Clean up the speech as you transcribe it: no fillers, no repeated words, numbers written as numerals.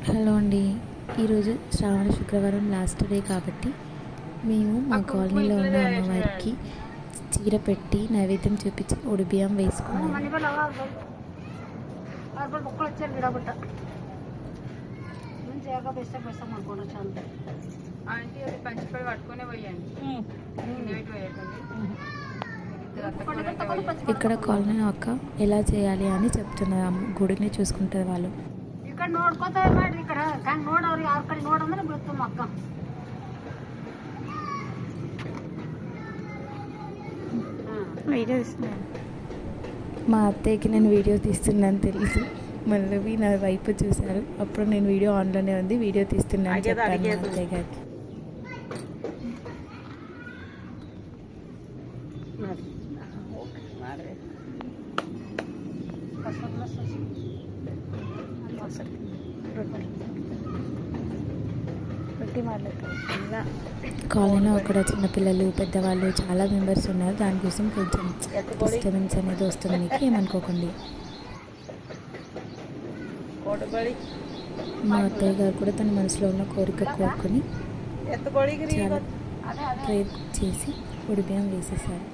Hello అండి. ఈరోజు శ్రావణ శుక్రవారం లాస్ట్ డే కాబట్టి మేము మా కాలనీలో ఉన్న అమ్మవారికి చీర పెట్టి నైవేద్యం చూపించి బియ్యం వేసుకున్నాము. ఇక్కడ కాలనీ అక్క ఎలా చేయాలి అని చెప్తున్నారు. గుడిని చూసుకుంటారు వాళ్ళు. ఇక్కడ ನೋಡ್ಕೋತಾ ಮಾಡ್ರಿ ఇక్కడ ಕಂಗ್ ನೋಡವ್ರಿ ಯಾರ ಕಡೆ ನೋಡಂದ್ರೆ ಬಿಡ್ತು ಅಕ್ಕ వీడియో తీస్తున్నాను. మా అత్తయ్యకి నేను వీడియో తీస్తున్నాను తెలుసు. మళ్ళీ నా వైపు చూశారు. అప్పుడు నేను వీడియో ఆన్లోనే ఉంది, వీడియో తీస్తున్నాను చెప్పాను మా అత్తయ్య గారికి. కాలనీలో అక్కడ చిన్నపిల్లలు పెద్దవాళ్ళు చాలా మెంబర్స్ ఉన్నారు. దానికోసం కొంచెం డిస్టర్బెన్స్ అనేది వస్తుంది, మీకు ఏమనుకోకండి. మా అత్తయ్య గారు కూడా తన మనసులో ఉన్న కోరిక కోరుకొని చాలా ప్రేయర్ చేసి బియ్యం వేసేసారు.